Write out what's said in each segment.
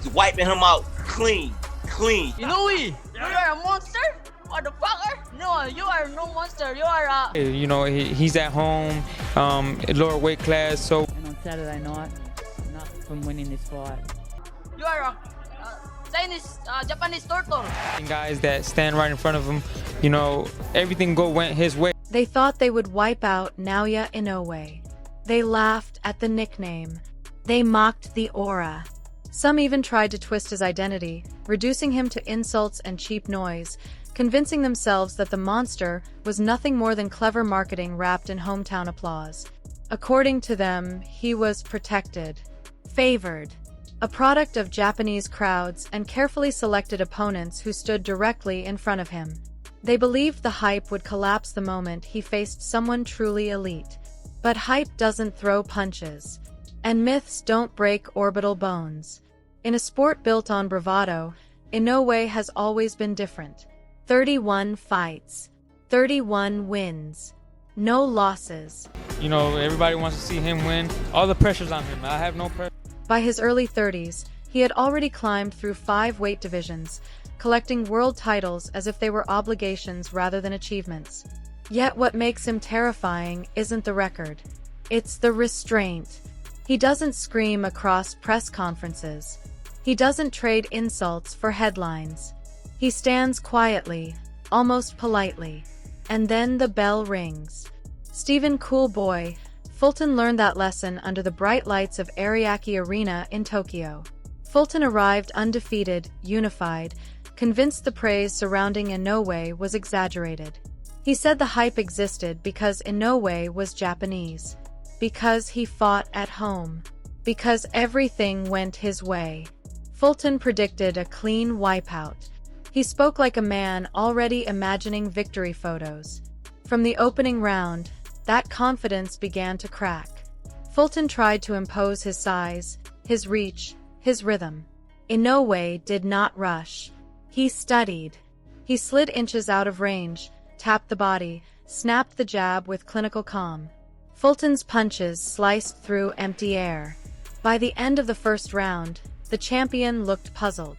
wiping him out clean. Inoue, you are a monster? Motherfucker? No, you are no monster. You are a... You know, he's at home, lower weight class, so... And on Saturday night, not from winning this fight. You are a Chinese, Japanese turtle. Guys that stand right in front of him, you know, everything went his way. They thought they would wipe out Naoya Inoue. They laughed at the nickname. They mocked the aura. Some even tried to twist his identity, reducing him to insults and cheap noise, convincing themselves that the monster was nothing more than clever marketing wrapped in hometown applause. According to them, he was protected, favored, a product of Japanese crowds and carefully selected opponents who stood directly in front of him. They believed the hype would collapse the moment he faced someone truly elite. But hype doesn't throw punches, and myths don't break orbital bones. In a sport built on bravado, Inoue has always been different. 31 fights, 31 wins, no losses. You know, everybody wants to see him win. All the pressure's on him. I have no pressure. By his early 30s, he had already climbed through 5 weight divisions, collecting world titles as if they were obligations rather than achievements. Yet what makes him terrifying isn't the record. It's the restraint. He doesn't scream across press conferences. He doesn't trade insults for headlines. He stands quietly, almost politely, and then the bell rings. Steven "Cool Boy" Fulton learned that lesson under the bright lights of Ariake Arena in Tokyo. Fulton arrived undefeated, unified, convinced the praise surrounding Inoue was exaggerated. He said the hype existed because Inoue was Japanese, because he fought at home, because everything went his way. Fulton predicted a clean wipeout. He spoke like a man already imagining victory photos. From the opening round, that confidence began to crack. Fulton tried to impose his size, his reach, his rhythm. Inoue did not rush. He studied. He slid inches out of range, tapped the body, snapped the jab with clinical calm. Fulton's punches sliced through empty air. By the end of the first round, the champion looked puzzled.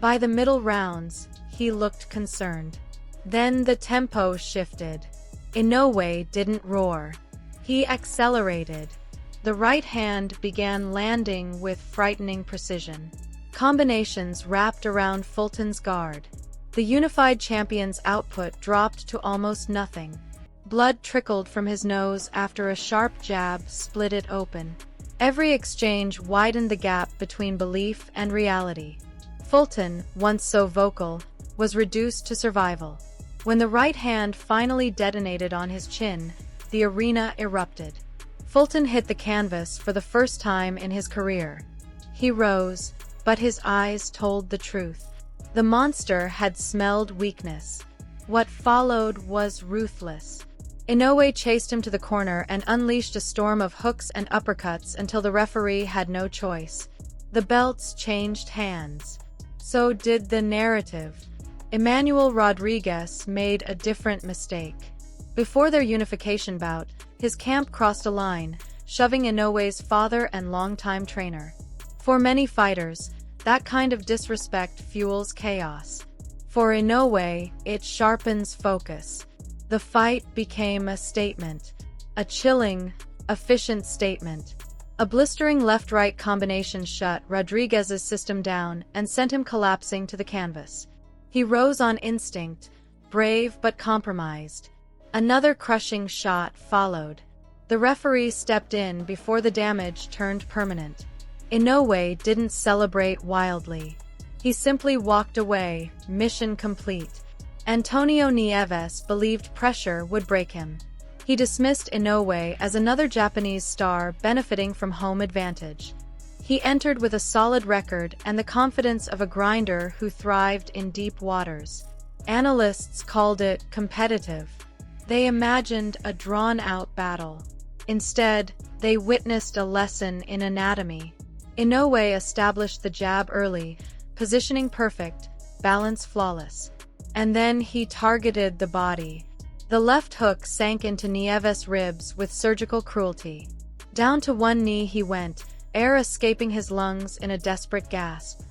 By the middle rounds, he looked concerned. Then the tempo shifted. Inoue didn't roar. He accelerated. The right hand began landing with frightening precision. Combinations wrapped around Fulton's guard. The unified champion's output dropped to almost nothing. Blood trickled from his nose after a sharp jab split it open. Every exchange widened the gap between belief and reality. Fulton, once so vocal, was reduced to survival. When the right hand finally detonated on his chin, the arena erupted. Fulton hit the canvas for the first time in his career. He rose, but his eyes told the truth. The monster had smelled weakness. What followed was ruthless. Inoue chased him to the corner and unleashed a storm of hooks and uppercuts until the referee had no choice. The belts changed hands. So did the narrative. Emanuel Rodriguez made a different mistake. Before their unification bout, his camp crossed a line, shoving Inoue's father and longtime trainer. For many fighters, that kind of disrespect fuels chaos. For Inoue, it sharpens focus. The fight became a statement. A chilling, efficient statement. A blistering left-right combination shut Rodriguez's system down and sent him collapsing to the canvas. He rose on instinct, brave but compromised. Another crushing shot followed. The referee stepped in before the damage turned permanent. Inoue didn't celebrate wildly. He simply walked away, mission complete. Antonio Nieves believed pressure would break him. He dismissed Inoue as another Japanese star benefiting from home advantage. He entered with a solid record and the confidence of a grinder who thrived in deep waters. Analysts called it competitive. They imagined a drawn-out battle. Instead, they witnessed a lesson in anatomy. Inoue established the jab early, positioning perfect, balance flawless. And then he targeted the body. The left hook sank into Nieves' ribs with surgical cruelty. Down to one knee he went, air escaping his lungs in a desperate gasp.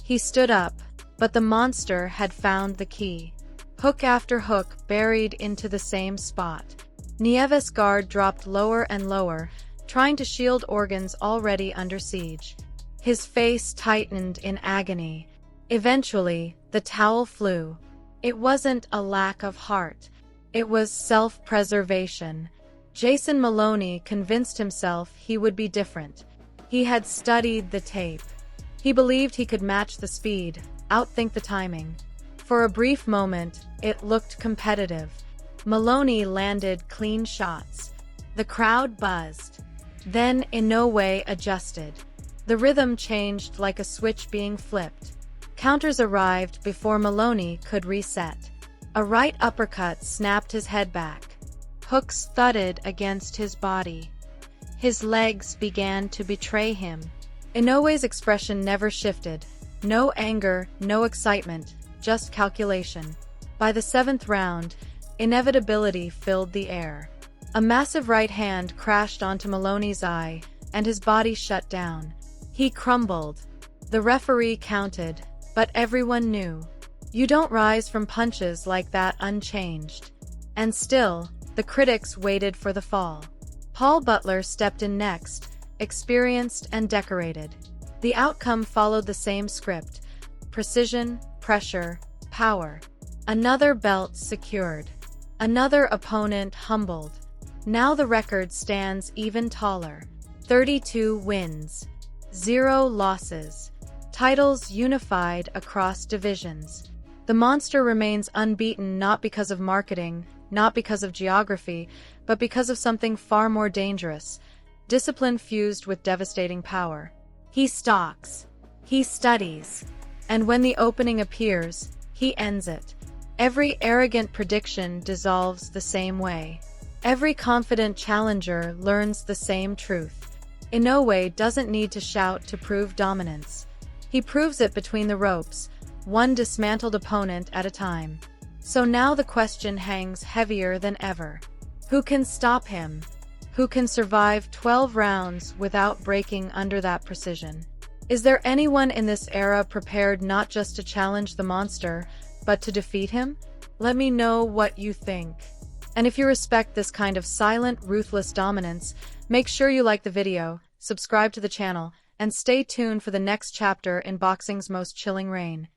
He stood up, but the monster had found the key. Hook after hook buried into the same spot. Nieves' guard dropped lower and lower, trying to shield organs already under siege. His face tightened in agony. Eventually, the towel flew. It wasn't a lack of heart. It was self-preservation. Jason Moloney convinced himself he would be different. He had studied the tape. He believed he could match the speed, outthink the timing. For a brief moment, it looked competitive. Moloney landed clean shots. The crowd buzzed. Then Inoue adjusted. The rhythm changed like a switch being flipped. Counters arrived before Moloney could reset. A right uppercut snapped his head back. Hooks thudded against his body. His legs began to betray him. Inoue's expression never shifted. No anger, no excitement, just calculation. By the 7th round, inevitability filled the air. A massive right hand crashed onto Moloney's eye, and his body shut down. He crumbled. The referee counted, but everyone knew. You don't rise from punches like that unchanged. And still, the critics waited for the fall. Paul Butler stepped in next, experienced and decorated. The outcome followed the same script: precision, pressure, power. Another belt secured. Another opponent humbled. Now the record stands even taller. 32 wins. 0 losses. Titles unified across divisions. The monster remains unbeaten not because of marketing, not because of geography, but because of something far more dangerous: discipline fused with devastating power. He stalks. He studies. And when the opening appears, he ends it. Every arrogant prediction dissolves the same way. Every confident challenger learns the same truth. Inoue doesn't need to shout to prove dominance. He proves it between the ropes, one dismantled opponent at a time. So now the question hangs heavier than ever. Who can stop him? Who can survive 12 rounds without breaking under that precision? Is there anyone in this era prepared not just to challenge the monster, but to defeat him? Let me know what you think. And if you respect this kind of silent, ruthless dominance, make sure you like the video, subscribe to the channel, and stay tuned for the next chapter in boxing's most chilling reign.